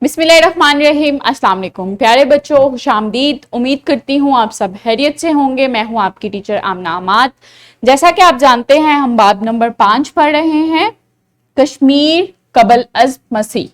बिस्मिल्लाहिर्रहमानिर्रहीम। अस्सलाम वालेकुम प्यारे बच्चों, खुशामदीद। उम्मीद करती हूँ आप सब खैरियत से होंगे। मैं हूँ आपकी टीचर आमना अमाद। जैसा कि आप जानते हैं, हम बाब नंबर 5 पढ़ रहे हैं, कश्मीर कबल अज़ मसीह।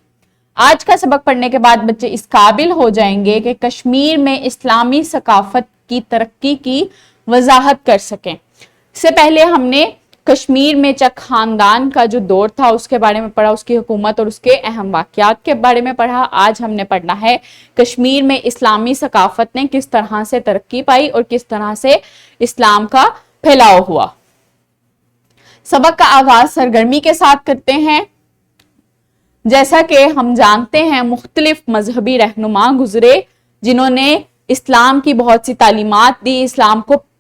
आज का सबक पढ़ने के बाद बच्चे इस काबिल हो जाएंगे कि कश्मीर में इस्लामी सकाफत की तरक्की की वजाहत कर सकें। इससे पहले हमने कश्मीर में चक खानदान का जो दौर था उसके बारे में पढ़ा, उसकी हुकूमत और उसके अहम वाक़यात के बारे में पढ़ा। आज हमने पढ़ना है कश्मीर में इस्लामी सकाफत ने किस तरह से तरक्की पाई और किस तरह से इस्लाम का फैलाव हुआ। सबक का आगाज सरगर्मी के साथ करते हैं। जैसा कि हम जानते हैं, मुख्तलिफ मजहबी रहनुमा गुजरे जिन्होंने इस्लाम की बहुत सी तालीमात दी,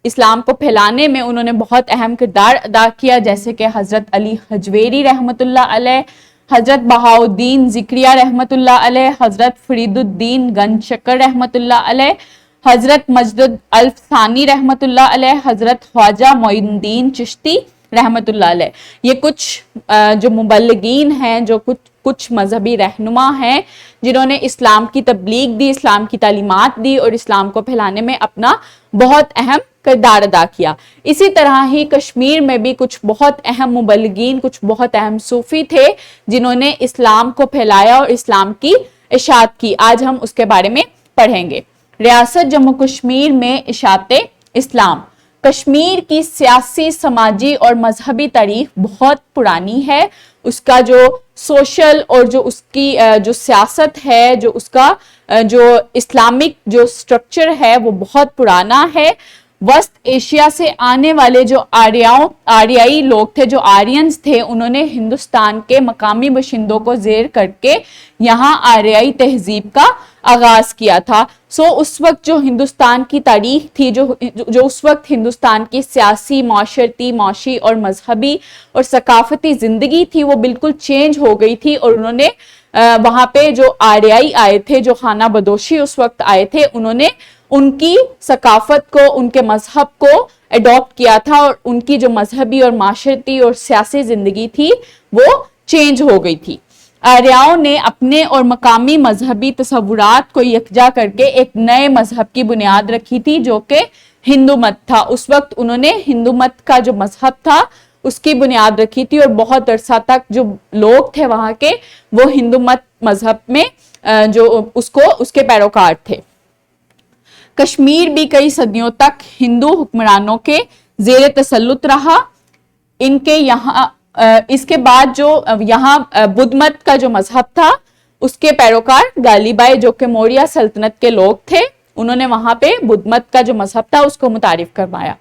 इस्लाम को फैलाने में उन्होंने बहुत अहम किरदार अदा किया, जैसे कि हजरत अली हजवेरी रहमतुल्लाह अलैह, हजरत बहाउद्दीन जिक्रिया रहमतुल्लाह अलैह, हजरत फरीदुद्दीन गंजशकर रहमतुल्लाह अलैह, हजरत मजदुद अल्फ सानी रहमतुल्लाह अलैह, हजरत ख्वाजा मोइनुद्दीन चिश्ती रहमतुल्लाह अलैह। ये कुछ जो मुबल्लिगीन हैं, जो कुछ मजहबी रहनुमा हैं जिन्होंने इस्लाम की तबलीग दी, इस्लाम की तालीमात दी और इस्लाम को फैलाने में अपना बहुत अहम किरदार अदा किया। इसी तरह ही कश्मीर में भी कुछ बहुत अहम मुबल्लिगीन, कुछ बहुत अहम सूफी थे जिन्होंने इस्लाम को फैलाया और इस्लाम की इशाअत की। आज हम उसके बारे में पढ़ेंगे। रियासत जम्मू कश्मीर में इशाअत इस्लाम। कश्मीर की सियासी, समाजी और मजहबी तारीख बहुत पुरानी है। उसका जो सोशल और जो उसकी जो सियासत है, जो उसका जो इस्लामिक जो स्ट्रक्चर है वो बहुत पुराना है। वस्त एशिया से आने वाले जो आर्याई लोग थे, जो आर्यंस थे, उन्होंने हिंदुस्तान के मकामी बाशिंदों को जेर करके यहाँ आर्याई तहजीब का आगाज किया था। उस वक्त जो हिंदुस्तान की तारीख थी, जो उस वक्त हिंदुस्तान की सियासी, माशरती, माशी और मजहबी और सकाफती जिंदगी थी, वो बिल्कुल चेंज हो गई थी। और उन्होंने वहां पे जो आर्याई आए थे, जो खाना बदोशी उस वक्त आए थे, उन्होंने उनकी सकाफत को, उनके मजहब को अडॉप्ट किया था और उनकी जो मजहबी और माशरती और सियासी जिंदगी थी वो चेंज हो गई थी। आर्याओं ने अपने और मकामी मजहबी तसव्वुरात को यकजा करके एक नए मजहब की बुनियाद रखी थी, जो कि हिंदू मत था। उस वक्त उन्होंने हिंदू मत का जो मजहब था उसकी बुनियाद रखी थी और बहुत अरसा तक जो लोग थे वहां के, वो हिंदू मत मजहब में जो उसके पैरोकार थे। कश्मीर भी कई सदियों तक हिंदू हुक्मरानों के जेर तसल्लुत रहा। इनके यहाँ इसके बाद जो यहाँ बुद्ध मत का जो मजहब था उसके पैरोकार गालिबाई, जो कि मौर्य सल्तनत के लोग थे, उन्होंने वहां पे बुद्ध मत का जो मजहब था उसको मुतारिफ करवाया।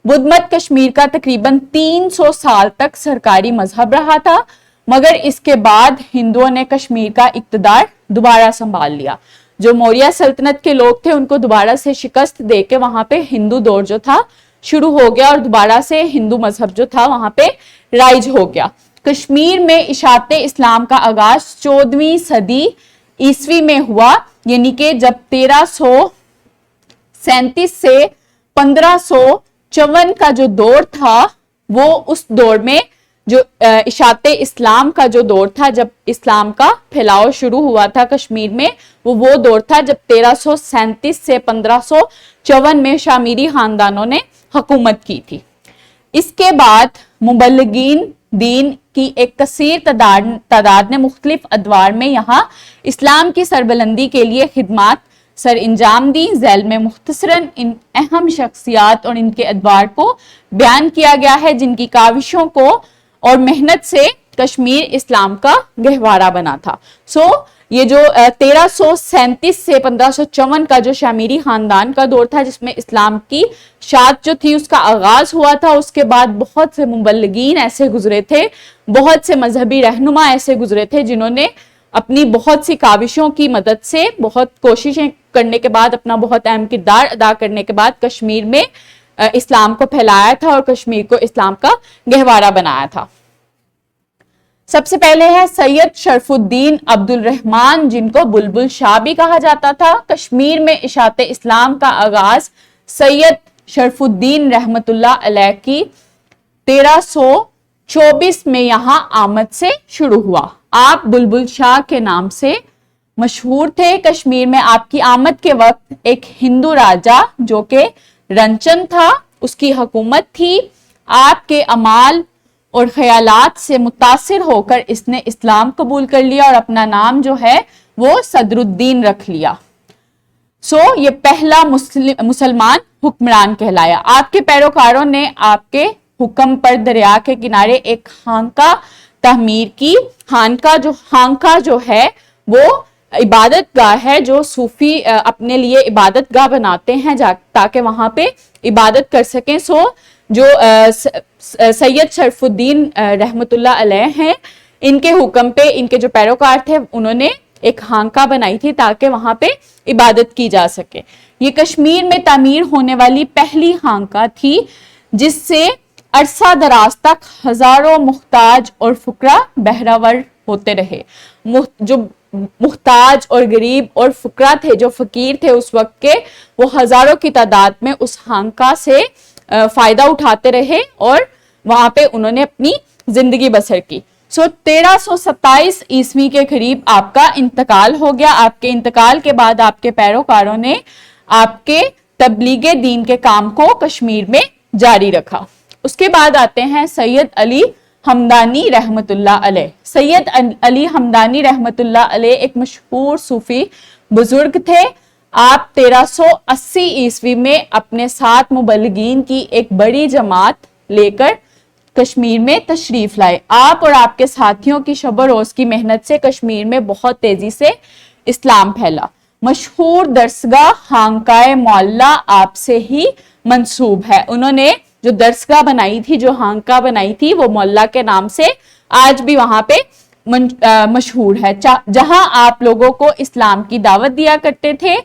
बुद्ध मत कश्मीर का तकरीबन 300 साल तक सरकारी मजहब रहा था, मगर इसके बाद हिंदुओं ने कश्मीर का इक्तदार दोबारा संभाल लिया। जो मौर्य सल्तनत के लोग थे उनको दोबारा से शिकस्त देके वहां पे हिंदू दौर जो था शुरू हो गया और दोबारा से हिंदू मजहब जो था वहां पे राइज हो गया। कश्मीर में इशाअत इस्लाम का आगाज 14वीं सदी ईस्वी में हुआ, यानी कि जब 1337 से 1554 का जो दौर था, वो उस दौर में जो इशाअत इस्लाम का जो दौर था, जब इस्लाम का फैलाव शुरू हुआ था कश्मीर में, वो दौर था जब 1337 से 1554 में शामीरी खानदानों ने हुकूमत की थी। इसके बाद मुबल्लिगीन दीन की एक कसीर तादाद ने मुख्तलिफ अदवार में यहाँ इस्लाम की सरबलंदी के लिए खिदमात सर इंजाम दी। झैल में मुख्तसरन इन अहम शख्सियात और इनके अदवार को बयान किया गया है, जिनकी काविशों को और मेहनत से कश्मीर इस्लाम का गहवारा बना था। ये जो 1337 से 1554 का जो शामीरी खानदान का दौर था, जिसमें इस्लाम की शात जो थी उसका आगाज हुआ था, उसके बाद बहुत से मुबल्लिगीन ऐसे गुजरे थे, बहुत से मजहबी रहनुमा ऐसे गुजरे थे जिन्होंने अपनी बहुत सी काविशों की मदद से, बहुत कोशिशें करने के बाद, अपना बहुत अहम किरदार अदा करने के बाद कश्मीर में इस्लाम को फैलाया था और कश्मीर को इस्लाम का गहवारा बनाया था। सबसे पहले है सैयद शरफुद्दीन अब्दुल रहमान, जिनको बुलबुल शाह भी कहा जाता था। कश्मीर में इशाअत इस्लाम का आगाज सैयद शरफुद्दीन रहमतुल्लाह अलैह की 1324 में यहाँ आमद से शुरू हुआ। आप बुलबुल शाह के नाम से مشہور تھے. کشمیر میں آپ کی آمد کے وقت ایک ہندو راجا جو کہ رنچن تھا, اس کی حکومت تھی. آپ کے اعمال اور خیالات سے متاثر ہو کر اس نے اسلام قبول کر لیا اور اپنا نام جو ہے وہ صدر الدین رکھ لیا. یہ پہلا مسلمان حکمران کہلایا. آپ کے پیروکاروں نے آپ کے حکم پر دریا کے کنارے ایک خانقاہ تعمیر کی. خانقاہ جو ہے وہ عبادت گاہ ہے جو صوفی اپنے لیے عبادت گاہ بناتے ہیں تاکہ وہاں پہ عبادت کر سکیں. جو سید شرف الدین رحمت اللہ علیہ ہیں, ان کے حکم پہ ان کے جو پیروکار تھے انہوں نے ایک خانقاہ بنائی تھی تاکہ وہاں پہ عبادت کی جا سکے. یہ کشمیر میں تعمیر ہونے والی پہلی خانقاہ تھی جس سے عرصہ دراز تک ہزاروں محتاج اور فقراء بہرہور ہوتے رہے. جو محتاج اور غریب اور فقراء تھے, جو فقیر تھے اس وقت کے, وہ ہزاروں کی تعداد میں اس خانقاہ سے فائدہ اٹھاتے رہے اور وہاں پہ انہوں نے اپنی زندگی بسر کی. 1327 عیسوی کے قریب آپ کا انتقال ہو گیا. آپ کے انتقال کے بعد آپ کے پیروکاروں نے آپ کے تبلیغ دین کے کام کو کشمیر میں جاری رکھا. اس کے بعد آتے ہیں سید علی ہمدانی رحمت اللہ علیہ. سید علی ہمدانی رحمت اللہ علیہ ایک مشہور صوفی بزرگ تھے. آپ 1380 عیسوی میں اپنے 7 مبلغین کی ایک بڑی جماعت لے کر کشمیر میں تشریف لائے. آپ اور آپ کے ساتھیوں کی شب و روز کی محنت سے کشمیر میں بہت تیزی سے اسلام پھیلا. مشہور درسگاہ خانقاہ معلیٰ آپ سے ہی منسوب ہے. انہوں نے جو درسگاہ بنائی تھی, جو خانقاہ بنائی تھی, وہ معلیٰ کے نام سے آج بھی وہاں پہ مشہور ہے, جہاں آپ لوگوں کو اسلام کی دعوت دیا کرتے تھے.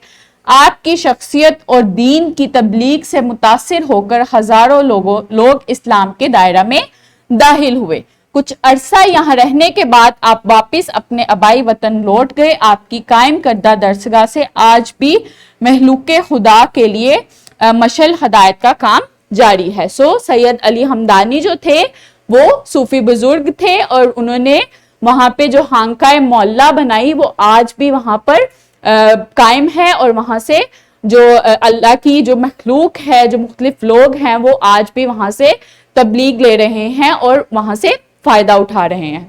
آپ کی شخصیت اور دین کی تبلیغ سے متاثر ہو کر ہزاروں لوگ اسلام کے دائرہ میں داخل ہوئے. کچھ عرصہ یہاں رہنے کے بعد آپ واپس اپنے آبائی وطن لوٹ گئے. آپ کی قائم کردہ درسگاہ سے آج بھی مخلوق خدا کے لیے مشعل ہدایت کا کام جاری ہے. سید علی ہمدانی جو تھے وہ صوفی بزرگ تھے اور انہوں نے وہاں پہ جو خانقاہ معلیٰ بنائی وہ آج بھی وہاں پر قائم ہے اور وہاں سے جو اللہ کی جو مخلوق ہے, جو مختلف لوگ ہیں, وہ آج بھی وہاں سے تبلیغ لے رہے ہیں اور وہاں سے فائدہ اٹھا رہے ہیں.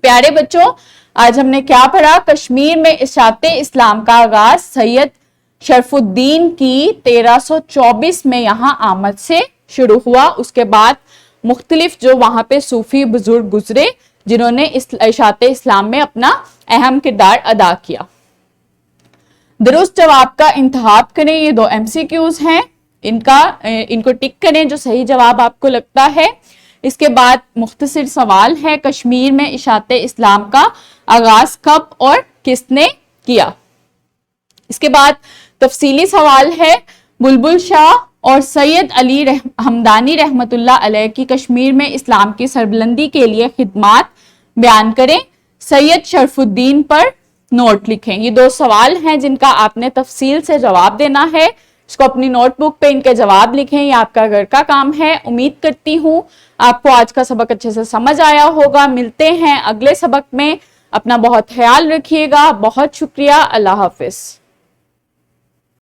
پیارے بچوں, آج ہم نے کیا پڑھا؟ کشمیر میں اشاعت اسلام کا آغاز سید شرف الدین کی 1324 میں یہاں آمد سے شروع ہوا. اس کے بعد مختلف جو وہاں پہ صوفی بزرگ گزرے جنہوں نے اشاعت اسلام میں اپنا اہم کردار ادا کیا. درست جواب کا انتخاب کریں. یہ 2 MCQs ہیں, ان کو ٹک کریں جو صحیح جواب آپ کو لگتا ہے. اس کے بعد مختصر سوال ہے, کشمیر میں اشاعت اسلام کا آغاز کب اور کس نے کیا؟ اس کے بعد تفصیلی سوال ہے, بلبل شاہ اور سید علی ہمدانی رحمت اللہ علیہ کی کشمیر میں اسلام کی سربلندی کے لیے خدمات بیان کریں. سید شرف الدین پر نوٹ لکھیں. یہ 2 سوال ہیں جن کا آپ نے تفصیل سے جواب دینا ہے. اس کو اپنی نوٹ بک پہ ان کے جواب لکھیں, یہ آپ کا گھر کا کام ہے. امید کرتی ہوں آپ کو آج کا سبق اچھے سے سمجھ آیا ہوگا. ملتے ہیں اگلے سبق میں. اپنا بہت خیال رکھیے گا. بہت شکریہ. اللہ حافظ.